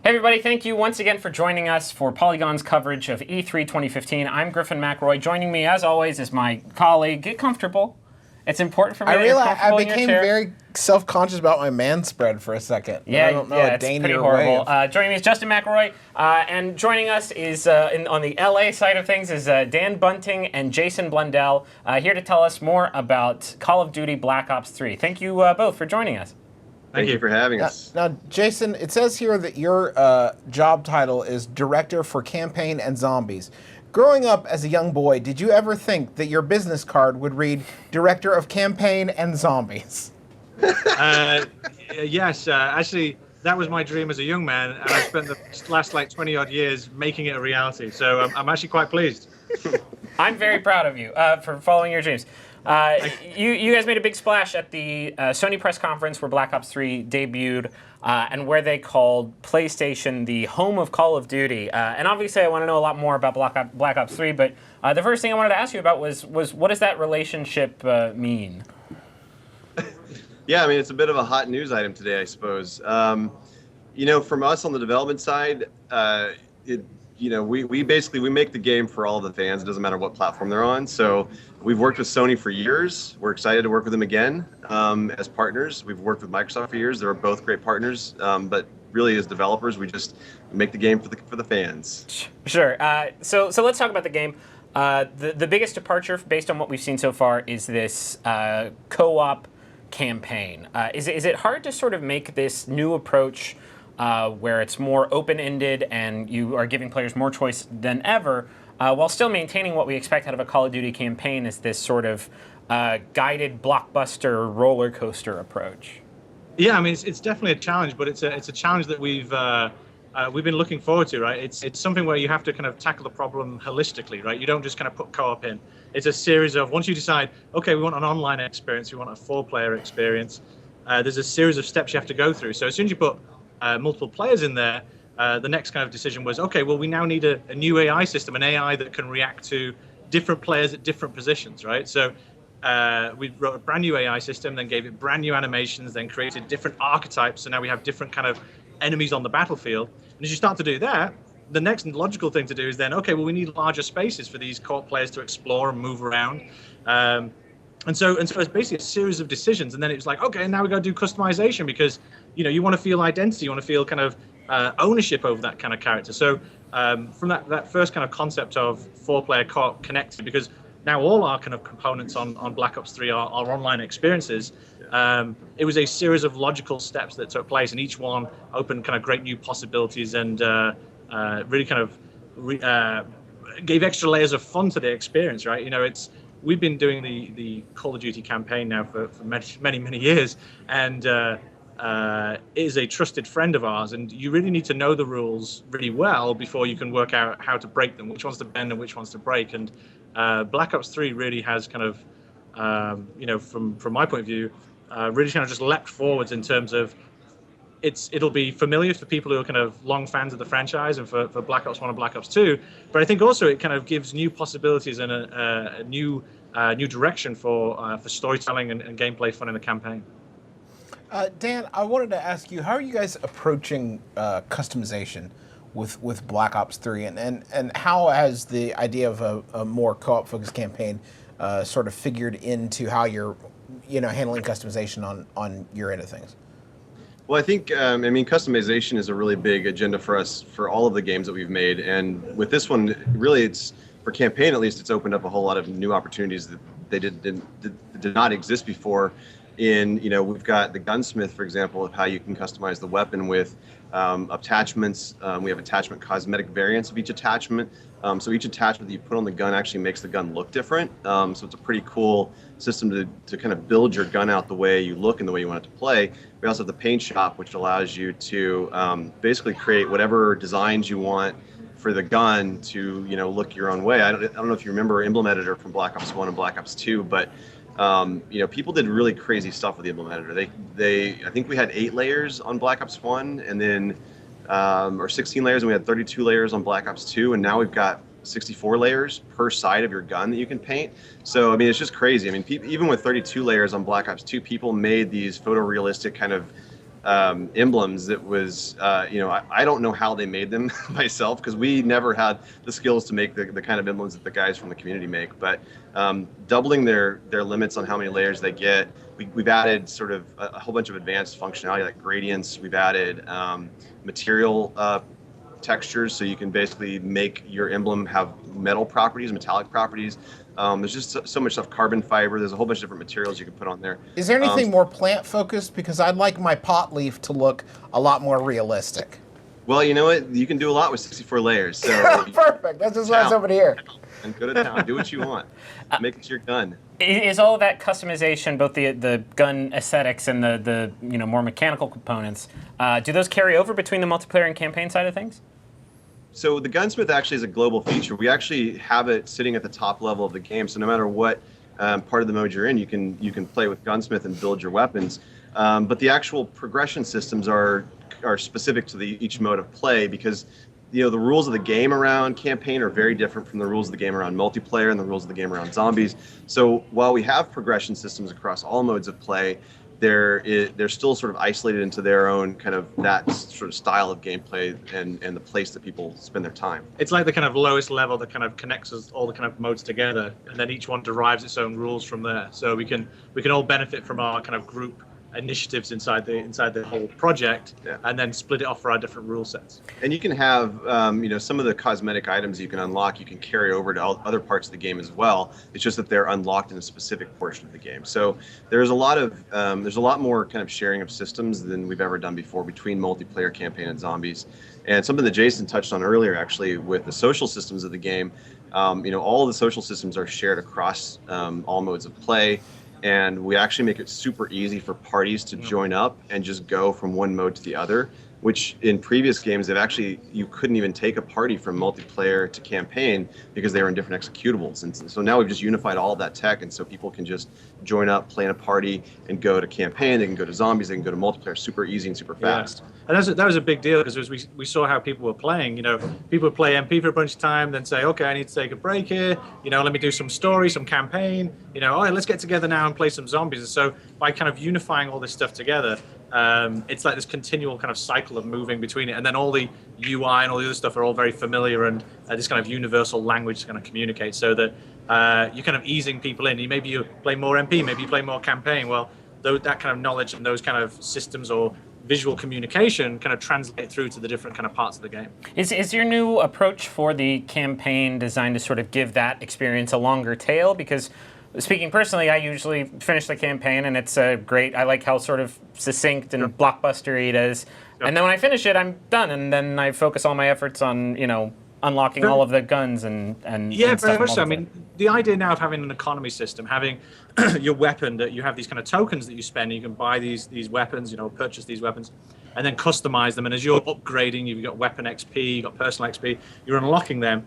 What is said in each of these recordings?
Hey everybody, thank you once again for joining us for Polygon's coverage of E3 2015. I'm Griffin McElroy. Joining me, as always, is my colleague. Get comfortable. It's important for me that you're comfortable in your chair. I became very self-conscious about my man spread for a second. Yeah, I don't know it's pretty horrible. Joining me is Justin McElroy, and joining us is on the LA side of things is Dan Bunting and Jason Blundell, here to tell us more about Call of Duty Black Ops 3. Thank you both for joining us. Thank you for having us. Now, Jason, it says here that your job title is Director for Campaign and Zombies. Growing up as a young boy, did you ever think that your business card would read Director of Campaign and Zombies? Yes, actually, that was my dream as a young man, and I spent the last 20-odd years making it a reality. So I'm actually quite pleased. I'm very proud of you for following your dreams. You guys made a big splash at the Sony press conference where Black Ops 3 debuted, and where they called PlayStation the home of Call of Duty. And obviously I want to know a lot more about Black Ops 3, but the first thing I wanted to ask you about was what does that relationship mean? Yeah, I mean, it's a bit of a hot news item today, I suppose. You know, from us on the development side, we basically make the game for all the fans. It doesn't matter what platform they're on. So we've worked with Sony for years. We're excited to work with them again as partners. We've worked with Microsoft for years. They're both great partners. But really, as developers, we just make the game for the fans. Sure. So let's talk about the game. The biggest departure, based on what we've seen so far, is this co-op campaign. Is it hard to sort of make this new approach where it's more open-ended and you are giving players more choice than ever, while still maintaining what we expect out of a Call of Duty campaign as this sort of guided blockbuster roller coaster approach? Yeah, I mean, it's definitely a challenge, but it's a challenge that we've been looking forward to, right? It's something where you have to kind of tackle the problem holistically, right? You don't just kind of put co-op in. It's a series of, once you decide, okay, we want an online experience, we want a 4-player experience, there's a series of steps you have to go through. So as soon as you put multiple players in there, the next kind of decision was, okay, well, we now need a new AI system, an AI that can react to different players at different positions, right? So we wrote a brand new AI system, then gave it brand new animations, then created different archetypes, so now we have different kind of enemies on the battlefield. And as you start to do that, the next logical thing to do is then, okay, well, we need larger spaces for these co-op players to explore and move around. And so it's basically a series of decisions, and then it was like, okay, now we got to do customization because you want to feel identity, you want to feel kind of ownership over that kind of character. So from that first kind of concept of 4-player co-op connected, because now all our kind of components on Black Ops 3 are online experiences. It was a series of logical steps that took place, and each one opened kind of great new possibilities and really kind of gave extra layers of fun to the experience, right? We've been doing the Call of Duty campaign now for many years, and is a trusted friend of ours, and you really need to know the rules really well before you can work out how to break them, which ones to bend and which ones to break. And Black Ops 3 really has kind of, from my point of view, really kind of just leapt forwards in terms of it'll be familiar for people who are kind of long fans of the franchise and for Black Ops 1 and Black Ops 2, but I think also it kind of gives new possibilities and a new direction for storytelling and gameplay fun in the campaign. Dan, I wanted to ask you, how are you guys approaching customization with Black Ops 3, and how has the idea of a more co-op focused campaign sort of figured into how you're handling customization on your end of things? Well, I think, customization is a really big agenda for us for all of the games that we've made. And with this one, really, it's for campaign, at least, it's opened up a whole lot of new opportunities that they did not exist before. We've got the gunsmith, for example, of how you can customize the weapon with attachments. We have attachment cosmetic variants of each attachment. So each attachment that you put on the gun actually makes the gun look different. So it's a pretty cool system to kind of build your gun out the way you look and the way you want it to play. We also have the paint shop, which allows you to basically create whatever designs you want for the gun to look your own way. I don't know if you remember Emblem Editor from Black Ops 1 and Black Ops 2, but people did really crazy stuff with the Emblem Editor. I think we had 8 layers on Black Ops 1, and then or 16 layers, and we had 32 layers on Black Ops 2, and now we've got 64 layers per side of your gun that you can paint. So, it's just crazy. Even with 32 layers on Black Ops 2, people made these photorealistic kind of emblems that was, I don't know how they made them myself, because we never had the skills to make the kind of emblems that the guys from the community make. But doubling their limits on how many layers they get, we've added sort of a whole bunch of advanced functionality like gradients. We've added material textures, so you can basically make your emblem have metal properties, metallic properties. There's just so much stuff, carbon fiber. There's a whole bunch of different materials you can put on there. Is there anything more plant focused? Because I'd like my pot leaf to look a lot more realistic. Well, you know what? You can do a lot with 64 layers. So Perfect. That's just what I was over here. And go to town. Do what you want. Make it your gun. Is all of that customization, both the gun aesthetics and the more mechanical components, do those carry over between the multiplayer and campaign side of things? So the gunsmith actually is a global feature. We actually have it sitting at the top level of the game. So no matter what part of the mode you're in, you can play with gunsmith and build your weapons. But the actual progression systems are specific to each mode of play, because the rules of the game around campaign are very different from the rules of the game around multiplayer and the rules of the game around zombies. So while we have progression systems across all modes of play, they're still sort of isolated into their own kind of that sort of style of gameplay and the place that people spend their time. It's like the kind of lowest level that kind of connects us, all the kind of modes together, and then each one derives its own rules from there. So we can all benefit from our kind of group initiatives inside the whole project, and then split it off for our different rule sets. And you can have some of the cosmetic items you can unlock, you can carry over to other parts of the game as well. It's just that they're unlocked in a specific portion of the game. So there's a lot more kind of sharing of systems than we've ever done before between multiplayer, campaign, and zombies. And something that Jason touched on earlier, actually, with the social systems of the game, all of the social systems are shared across all modes of play. And we actually make it super easy for parties to join up and just go from one mode to the other, which in previous games, you couldn't even take a party from multiplayer to campaign because they were in different executables. And so now we've just unified all of that tech, and so people can just join up, play in a party, and go to campaign. They can go to zombies, they can go to multiplayer super easy and super fast. And that was a big deal, because we saw how people were playing. People would play MP for a bunch of time, then say, okay, I need to take a break here. Let me do some story, some campaign. Let's get together now and play some zombies. And so by kind of unifying all this stuff together, it's like this continual kind of cycle of moving between it, and then all the UI and all the other stuff are all very familiar, and this kind of universal language to kind of communicate, so that you're kind of easing people in. Maybe you play more MP, maybe you play more campaign. Well, that kind of knowledge and those kind of systems or visual communication kind of translate through to the different kind of parts of the game. Is your new approach for the campaign designed to sort of give that experience a longer tail? Because speaking personally, I usually finish the campaign and it's great. I like how sort of succinct and blockbustery it is. Yep. And then when I finish it, I'm done. And then I focus all my efforts on, unlocking all of the guns and very much so. I mean, the idea now of having an economy system, having your weapon, that you have these kind of tokens that you spend, you can buy these weapons, purchase these weapons, and then customize them. And as you're upgrading, you've got weapon XP, you've got personal XP, you're unlocking them.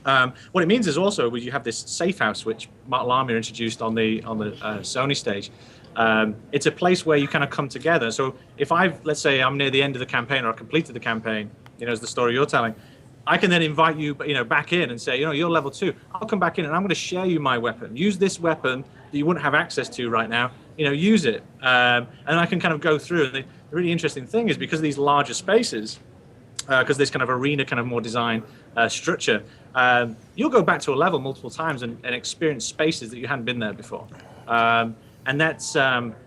What it means is also you have this safe house, which Mark Lamia introduced on the Sony stage. It's a place where you kind of come together. So if let's say I'm near the end of the campaign, or I completed the campaign, as the story you're telling, I can then invite you, back in and say, you're level 2. I'll come back in and I'm going to share you my weapon. Use this weapon that you wouldn't have access to right now. Use it, and I can kind of go through. And the really interesting thing is, because of these larger spaces, because this kind of arena, kind of more design structure, you'll go back to a level multiple times and experience spaces that you hadn't been there before. And that's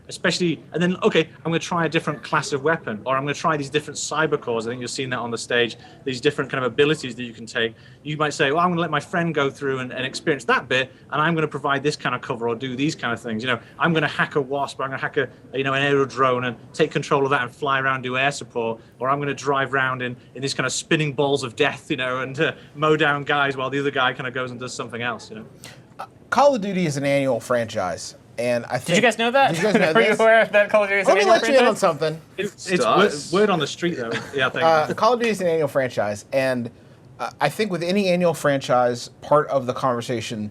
especially, and then, okay, I'm going to try a different class of weapon, or I'm going to try these different cyber cores. I think you're seeing that on the stage, these different kind of abilities that you can take. You might say, well, I'm going to let my friend go through and experience that bit, and I'm going to provide this kind of cover or do these kind of things. I'm going to hack a wasp, or I'm going to hack an aerodrone and take control of that and fly around, do air support, or I'm going to drive around in these kind of spinning balls of death, and mow down guys while the other guy kind of goes and does something else. Call of Duty is an annual franchise. And I think, did you guys know that? Did you guys know Were you aware that Call of Duty is an annual franchise? Let me let you in on something. It's word on the street, though. Yeah, thank you. Call of Duty is an annual franchise, and I think with any annual franchise, part of the conversation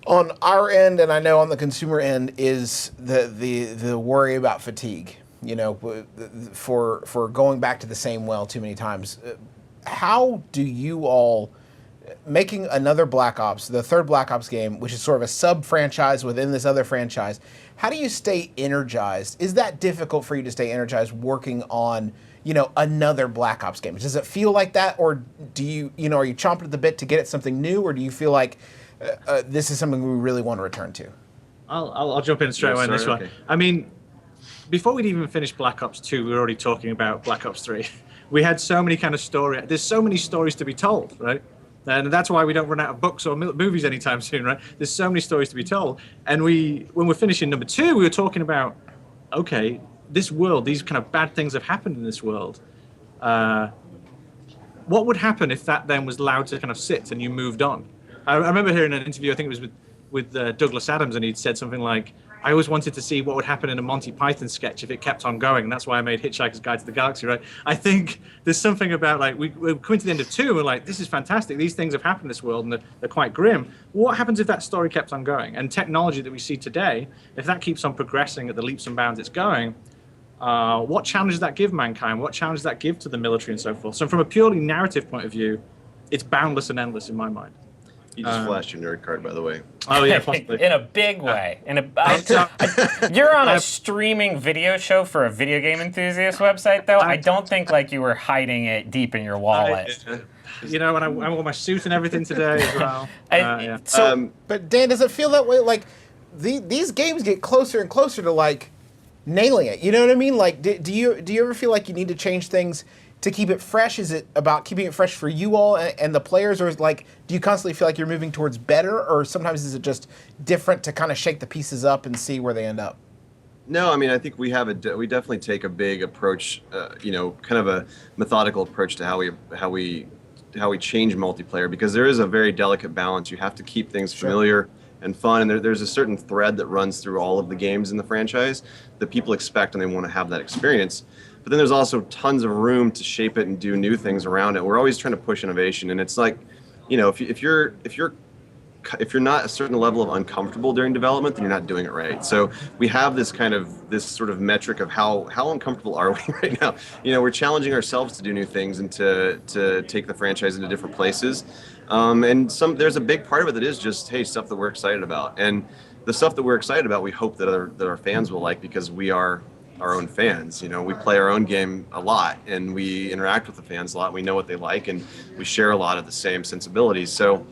on our end, and I know on the consumer end, is the worry about fatigue. For going back to the same well too many times. How do you all making another Black Ops, the third Black Ops game, which is sort of a sub-franchise within this other franchise, how do you stay energized? Is that difficult for you to stay energized working on, another Black Ops game? Does it feel like that, or do you, are you chomping at the bit to get at something new, or do you feel like this is something we really want to return to? I'll jump in straight away on this one. Okay. I mean, before we'd even finished Black Ops 2, we were already talking about Black Ops 3. We had so many kind of there's so many stories to be told, right? And that's why we don't run out of books or movies anytime soon, right? There's so many stories to be told. And when we're finishing number 2, we were talking about, okay, this world, these kind of bad things have happened in this world. What would happen if that then was allowed to kind of sit and you moved on? I remember hearing an interview, I think it was with Douglas Adams, and he'd said something like, I always wanted to see what would happen in a Monty Python sketch if it kept on going, and that's why I made Hitchhiker's Guide to the Galaxy, right? I think there's something about, like, we're coming to the end of 2, and we're like, this is fantastic. These things have happened in this world, and they're quite grim. What happens if that story kept on going? And technology that we see today, if that keeps on progressing at the leaps and bounds it's going, what challenge does that give mankind? What challenge does that give to the military and so forth? So from a purely narrative point of view, it's boundless and endless in my mind. You just flashed your nerd card, by the way. Oh yeah, possibly. In a big way. You're on a streaming video show for a video game enthusiast website, though. I don't think like you were hiding it deep in your wallet. When I wore my suit and everything today as well. But Dan, does it feel that way? Like these games get closer and closer to like nailing it. You know what I mean? Like, do you ever feel like you need to change things to keep it fresh? Is it about keeping it fresh for you all and the players, or is like, do you constantly feel like you're moving towards better, or sometimes is it just different to kind of shake the pieces up and see where they end up? No, I mean, I think we definitely take a big approach, kind of a methodical approach to how we change multiplayer, because there is a very delicate balance. You have to keep things familiar and fun, and there's a certain thread that runs through all of the games in the franchise that people expect and they want to have that experience. But then there's also tons of room to shape it and do new things around it. We're always trying to push innovation, and it's like, if you're not a certain level of uncomfortable during development, then you're not doing it right. So we have this sort of metric of how uncomfortable are we right now. We're challenging ourselves to do new things and to take the franchise into different places. And there's a big part of it that is just, hey, stuff that we're excited about. And the stuff that we're excited about, we hope that our fans will like, because we are our own fans. We play our own game a lot, and we interact with the fans a lot. We know what they like, and we share a lot of the same sensibilities. So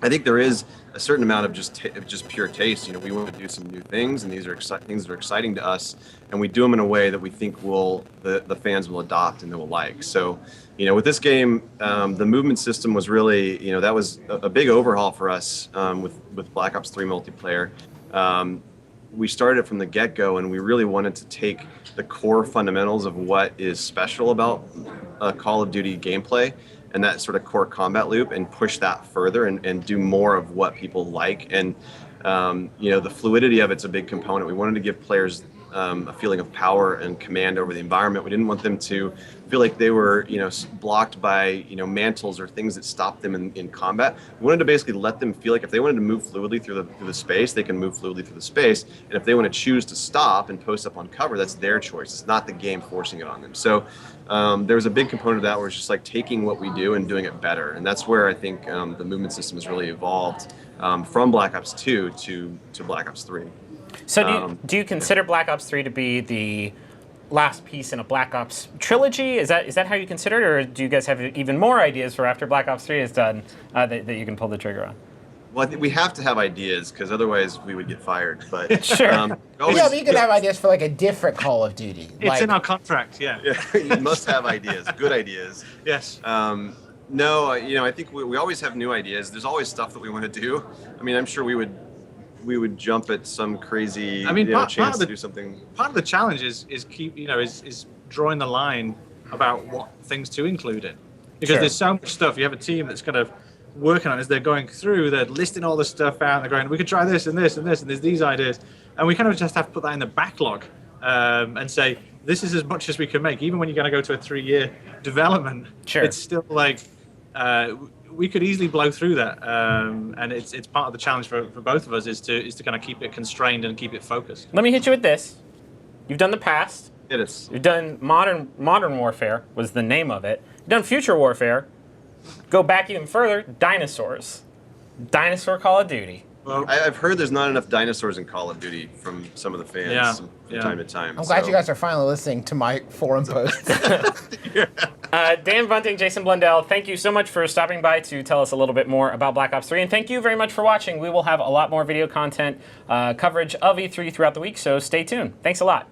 I think there is a certain amount of just pure taste. We want to do some new things, and these are things that are exciting to us, and we do them in a way that we think the fans will adopt and they will like. So, with this game, the movement system was really, that was a big overhaul for us with Black Ops 3 multiplayer. We started it from the get-go, and we really wanted to take the core fundamentals of what is special about Call of Duty gameplay and that sort of core combat loop, and push that further and do more of what people like. And the fluidity of it's a big component. We wanted to give players a feeling of power and command over the environment. We didn't want them to feel like they were blocked by mantles or things that stopped them in combat. We wanted to basically let them feel like if they wanted to move fluidly through the space, they can move fluidly through the space. And if they want to choose to stop and post up on cover, that's their choice. It's not the game forcing it on them. So there was a big component of that where it's just like taking what we do and doing it better. And that's where I think the movement system has really evolved from Black Ops 2 to Black Ops 3. So do you consider Black Ops 3 to be the last piece in a Black Ops trilogy? Is that how you consider it, or do you guys have even more ideas for after Black Ops 3 is done that you can pull the trigger on? Well, I think we have to have ideas, because otherwise we would get fired. But sure. But you can have ideas for like a different Call of Duty. It's in our contract, yeah. You must have ideas, good ideas. Yes. No, I think we always have new ideas. There's always stuff that we want to do. I mean, I'm sure we would jump at some crazy chance to do something. Part of the challenge is drawing the line about what things to include in, because there's so much stuff. You have a team that's kind of working on as they're going through. They're listing all this stuff out, and they're going, we could try this and this and this, and there's these ideas, and we kind of just have to put that in the backlog and say, this is as much as we can make. Even when you're going to go to a 3-year development, it's still like we could easily blow through that, and it's part of the challenge for both of us is to kind of keep it constrained and keep it focused. Let me hit you with this. You've done the past. It is. You've done Modern Warfare was the name of it. You've done Future Warfare. Go back even further, dinosaurs. Dinosaur Call of Duty. Well, I've heard there's not enough dinosaurs in Call of Duty from some of the fans Yeah, from yeah. time to time. I'm glad you guys are finally listening to my forum posts. Dan Bunting, Jason Blundell, thank you so much for stopping by to tell us a little bit more about Black Ops 3. And thank you very much for watching. We will have a lot more video content coverage of E3 throughout the week, so stay tuned. Thanks a lot.